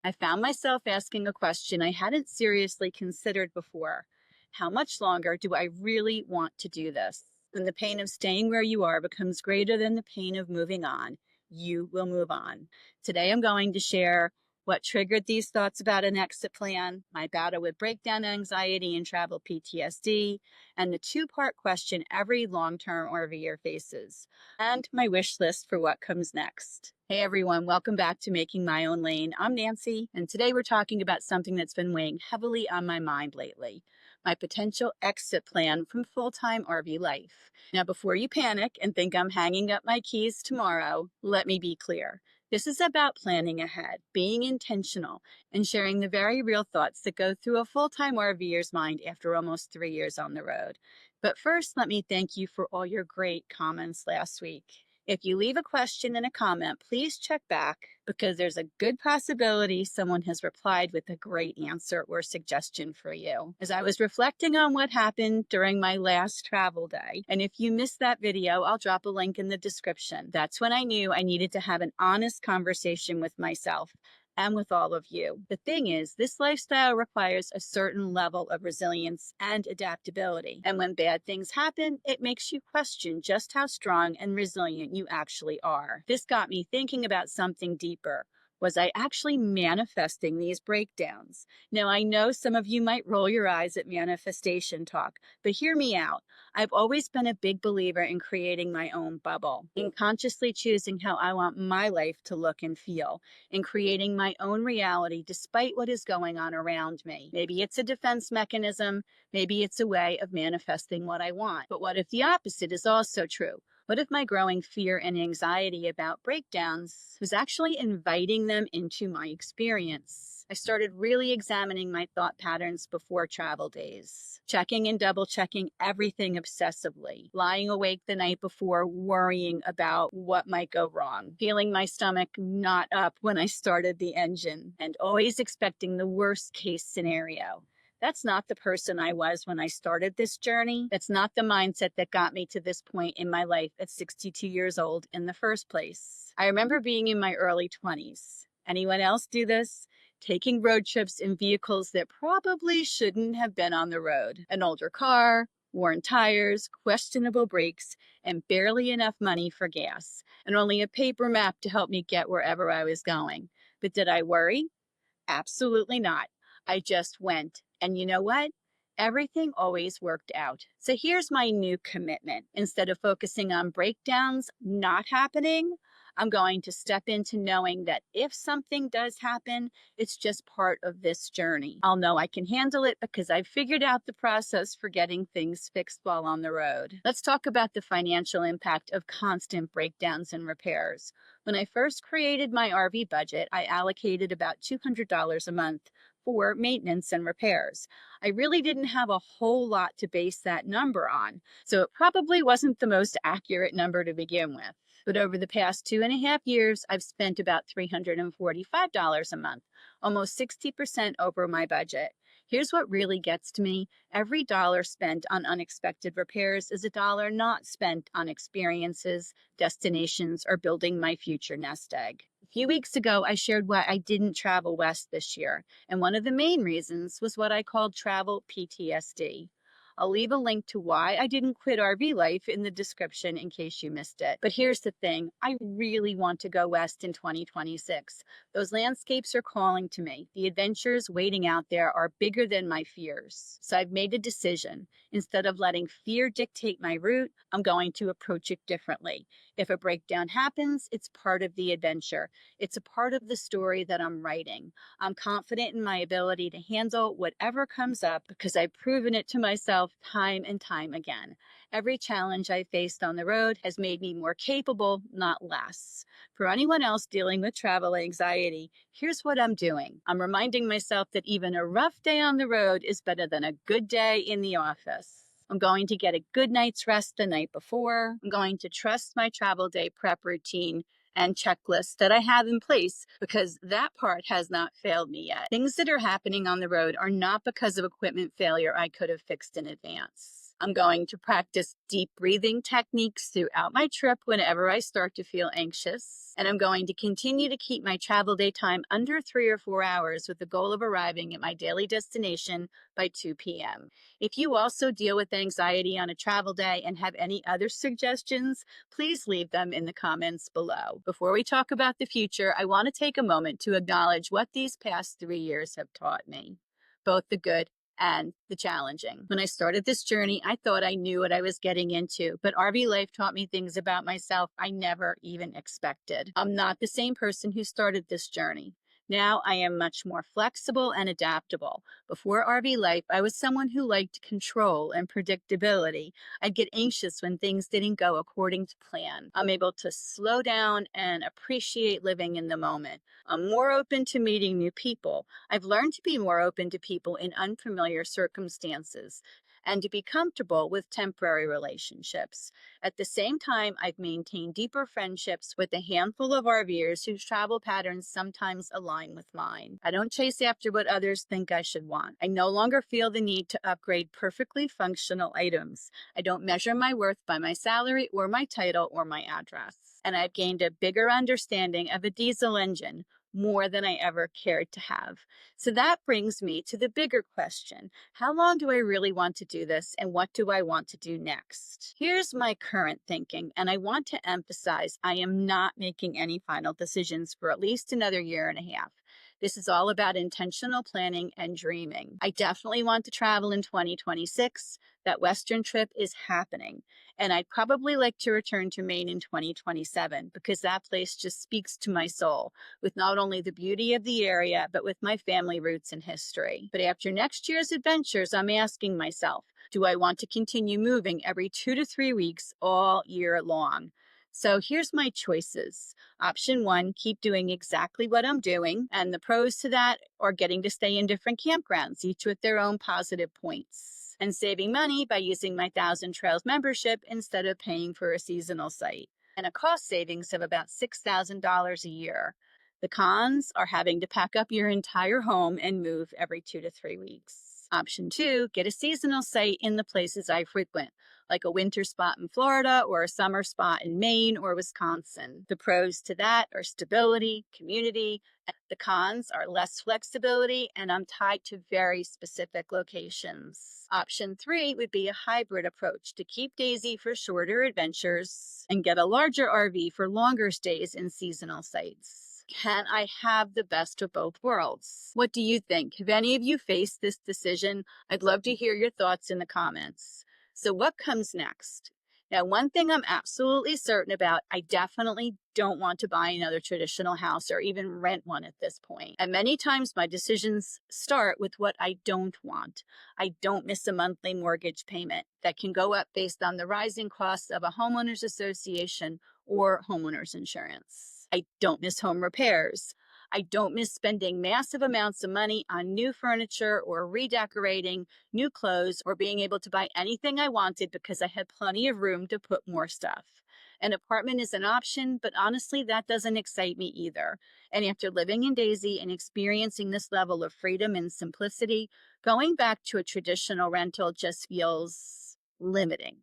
I found myself asking a question I hadn't seriously considered before. How much longer do I really want to do this? When the pain of staying where you are becomes greater than the pain of moving on, you will move on. Today, I'm going to share what triggered these thoughts about an exit plan, my battle with breakdown anxiety and travel PTSD, and the two-part question every long-term RVer faces, and my wish list for what comes next. Hey everyone, welcome back to Making My Own Lane. I'm Nancy, and today we're talking about something that's been weighing heavily on my mind lately, my potential exit plan from full-time RV life. Now, before you panic and think I'm hanging up my keys tomorrow, let me be clear. This is about planning ahead, being intentional, and sharing the very real thoughts that go through a full-time RVer's mind after almost 3 years on the road. But first, let me thank you for all your great comments last week. If you leave a question in a comment, please check back because there's a good possibility someone has replied with a great answer or suggestion for you. As I was reflecting on what happened during my last travel day, and if you missed that video, I'll drop a link in the description. That's when I knew I needed to have an honest conversation with myself and with all of you. The thing is, this lifestyle requires a certain level of resilience and adaptability. And when bad things happen, it makes you question just how strong and resilient you actually are. This got me thinking about something deeper. Was I actually manifesting these breakdowns? Now, I know some of you might roll your eyes at manifestation talk, but hear me out. I've always been a big believer in creating my own bubble, in consciously choosing how I want my life to look and feel, in creating my own reality despite what is going on around me. Maybe it's a defense mechanism, maybe it's a way of manifesting what I want. But what if the opposite is also true? What if my growing fear and anxiety about breakdowns was actually inviting them into my experience? I started really examining my thought patterns before travel days, checking and double checking everything obsessively, lying awake the night before worrying about what might go wrong, feeling my stomach knot up when I started the engine, and always expecting the worst case scenario. That's not the person I was when I started this journey. That's not the mindset that got me to this point in my life at 62 years old in the first place. I remember being in my early 20s. Anyone else do this? Taking road trips in vehicles that probably shouldn't have been on the road. An older car, worn tires, questionable brakes, and barely enough money for gas, and only a paper map to help me get wherever I was going. But did I worry? Absolutely not. I just went. And you know what? Everything always worked out. So here's my new commitment. Instead of focusing on breakdowns not happening, I'm going to step into knowing that if something does happen, it's just part of this journey. I'll know I can handle it because I've figured out the process for getting things fixed while on the road. Let's talk about the financial impact of constant breakdowns and repairs. When I first created my RV budget, I allocated about $200 a month for maintenance and repairs. I really didn't have a whole lot to base that number on, so it probably wasn't the most accurate number to begin with. But over the past 2.5 years, I've spent about $345 a month, almost 60% over my budget. Here's what really gets to me. Every dollar spent on unexpected repairs is a dollar not spent on experiences, destinations, or building my future nest egg. A few weeks ago, I shared why I didn't travel west this year, and one of the main reasons was what I called travel PTSD. I'll leave a link to why I didn't quit RV life in the description in case you missed it. But here's the thing, I really want to go west in 2026. Those landscapes are calling to me. The adventures waiting out there are bigger than my fears. So I've made a decision. Instead of letting fear dictate my route, I'm going to approach it differently. If a breakdown happens, it's part of the adventure. It's a part of the story that I'm writing. I'm confident in my ability to handle whatever comes up because I've proven it to myself time and time again. Every challenge I faced on the road has made me more capable, not less. For anyone else dealing with travel anxiety, here's what I'm doing. I'm reminding myself that even a rough day on the road is better than a good day in the office. I'm going to get a good night's rest the night before. I'm going to trust my travel day prep routine and checklist that I have in place because that part has not failed me yet. Things that are happening on the road are not because of equipment failure I could have fixed in advance. I'm going to practice deep breathing techniques throughout my trip whenever I start to feel anxious. And I'm going to continue to keep my travel day time under 3 or 4 hours with the goal of arriving at my daily destination by 2 p.m. If you also deal with anxiety on a travel day and have any other suggestions, please leave them in the comments below. Before we talk about the future, I want to take a moment to acknowledge what these past 3 years have taught me, both the good and the challenging. When I started this journey, I thought I knew what I was getting into, but RV life taught me things about myself I never even expected. I'm not the same person who started this journey. Now I am much more flexible and adaptable. Before RV life, I was someone who liked control and predictability. I'd get anxious when things didn't go according to plan. I'm able to slow down and appreciate living in the moment. I'm more open to meeting new people. I've learned to be more open to people in unfamiliar circumstances and to be comfortable with temporary relationships. At the same time, I've maintained deeper friendships with a handful of RVers whose travel patterns sometimes align with mine. I don't chase after what others think I should want. I no longer feel the need to upgrade perfectly functional items. I don't measure my worth by my salary or my title or my address. And I've gained a bigger understanding of a diesel engine, more than I ever cared to have. So that brings me to the bigger question. How long do I really want to do this, and what do I want to do next? Here's my current thinking, and I want to emphasize I am not making any final decisions for at least another year and a half. This is all about intentional planning and dreaming. I definitely want to travel in 2026. That Western trip is happening. And I'd probably like to return to Maine in 2027 because that place just speaks to my soul, with not only the beauty of the area, but with my family roots and history. But after next year's adventures, I'm asking myself, do I want to continue moving every 2 to 3 weeks all year long? So here's my choices. Option one, keep doing exactly what I'm doing. And the pros to that are getting to stay in different campgrounds, each with their own positive points, and saving money by using my Thousand Trails membership instead of paying for a seasonal site, and a cost savings of about $6,000 a year. The cons are having to pack up your entire home and move every 2 to 3 weeks. Option two, get a seasonal site in the places I frequent, like a winter spot in Florida or a summer spot in Maine or Wisconsin. The pros to that are stability, community. The cons are less flexibility, and I'm tied to very specific locations. Option three would be a hybrid approach to keep Daisy for shorter adventures and get a larger RV for longer stays in seasonal sites. Can I have the best of both worlds? What do you think? Have any of you faced this decision? I'd love to hear your thoughts in the comments. So what comes next? Now, one thing I'm absolutely certain about, I definitely don't want to buy another traditional house or even rent one at this point. And many times my decisions start with what I don't want. I don't miss a monthly mortgage payment that can go up based on the rising costs of a homeowners association or homeowners insurance. I don't miss home repairs. I don't miss spending massive amounts of money on new furniture or redecorating, new clothes, or being able to buy anything I wanted because I had plenty of room to put more stuff. An apartment is an option, but honestly, that doesn't excite me either. And after living in Daisy and experiencing this level of freedom and simplicity, going back to a traditional rental just feels limiting.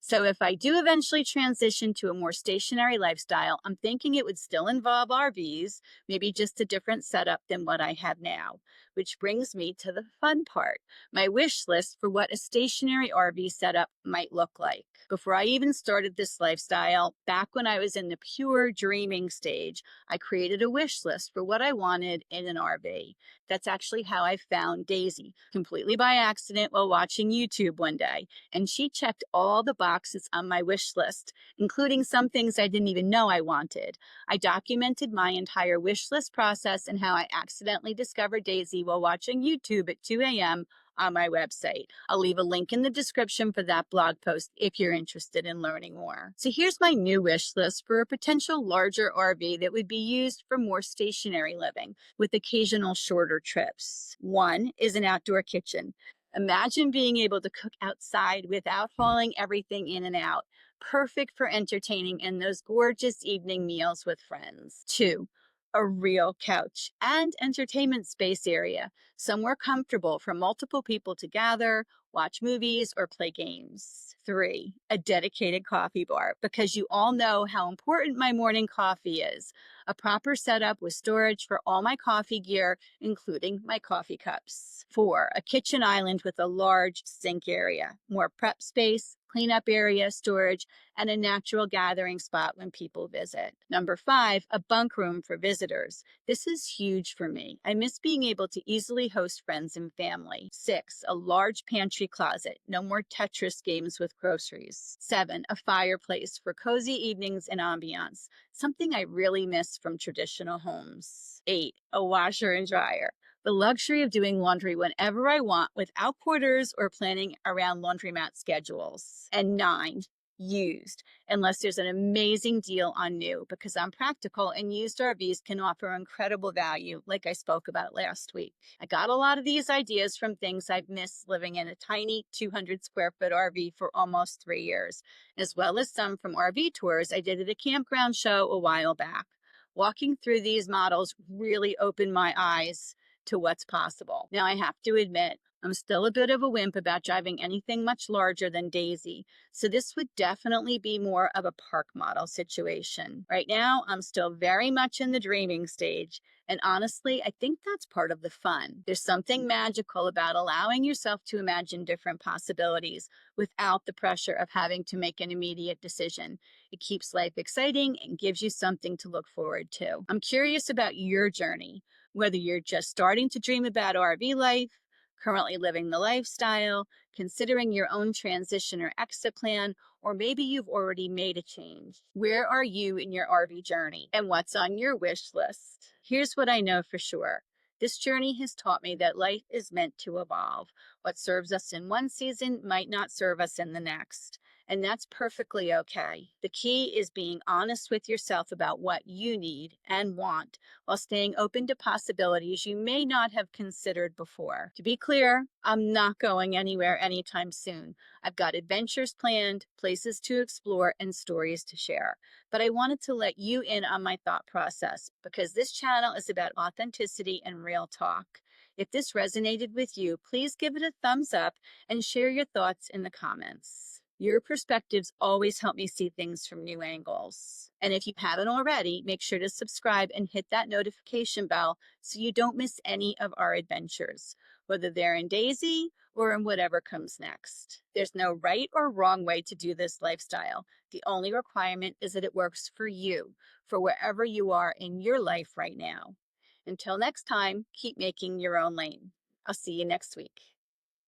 So if I do eventually transition to a more stationary lifestyle, I'm thinking it would still involve RVs, maybe just a different setup than what I have now. Which brings me to the fun part, my wish list for what a stationary RV setup might look like. Before I even started this lifestyle, back when I was in the pure dreaming stage, I created a wish list for what I wanted in an RV. That's actually how I found Daisy, completely by accident while watching YouTube one day. And she checked all the boxes on my wish list, including some things I didn't even know I wanted. I documented my entire wish list process and how I accidentally discovered Daisy while watching YouTube at 2 a.m. on my website. I'll leave a link in the description for that blog post if you're interested in learning more. So here's my new wish list for a potential larger RV that would be used for more stationary living with occasional shorter trips. One is an outdoor kitchen. Imagine being able to cook outside without hauling everything in and out. Perfect for entertaining in those gorgeous evening meals with friends. Two, a real couch, and entertainment space area, somewhere comfortable for multiple people to gather, watch movies, or play games. 3, a dedicated coffee bar, because you all know how important my morning coffee is. A proper setup with storage for all my coffee gear, including my coffee cups. 4, a kitchen island with a large sink area, more prep space, cleanup area, storage, and a natural gathering spot when people visit. Number 5, a bunk room for visitors. This is huge for me. I miss being able to easily host friends and family. 6, a large pantry closet. No more Tetris games with groceries. 7, a fireplace for cozy evenings and ambiance, something I really miss from traditional homes. 8, a washer and dryer. The luxury of doing laundry whenever I want without quarters or planning around laundromat schedules. And 9, used, unless there's an amazing deal on new, because I'm practical and used RVs can offer incredible value, like I spoke about last week. I got a lot of these ideas from things I've missed living in a tiny 200 square foot RV for almost 3 years, as well as some from RV tours I did at a campground show a while back. Walking through these models really opened my eyes to what's possible. Now, I have to admit, I'm still a bit of a wimp about driving anything much larger than Daisy, so this would definitely be more of a park model situation. Right now, I'm still very much in the dreaming stage, and honestly, I think that's part of the fun. There's something magical about allowing yourself to imagine different possibilities without the pressure of having to make an immediate decision. It keeps life exciting and gives you something to look forward to. I'm curious about your journey, whether you're just starting to dream about RV life, currently living the lifestyle, considering your own transition or exit plan, or maybe you've already made a change. Where are you in your RV journey, and what's on your wish list? Here's what I know for sure. This journey has taught me that life is meant to evolve. What serves us in one season might not serve us in the next, and that's perfectly okay. The key is being honest with yourself about what you need and want, while staying open to possibilities you may not have considered before. To be clear, I'm not going anywhere anytime soon. I've got adventures planned, places to explore, and stories to share. But I wanted to let you in on my thought process, because this channel is about authenticity and real talk. If this resonated with you, please give it a thumbs up and share your thoughts in the comments. Your perspectives always help me see things from new angles. And if you haven't already, make sure to subscribe and hit that notification bell so you don't miss any of our adventures, whether they're in Daisy or in whatever comes next. There's no right or wrong way to do this lifestyle. The only requirement is that it works for you, for wherever you are in your life right now. Until next time, keep making your own lane. I'll see you next week.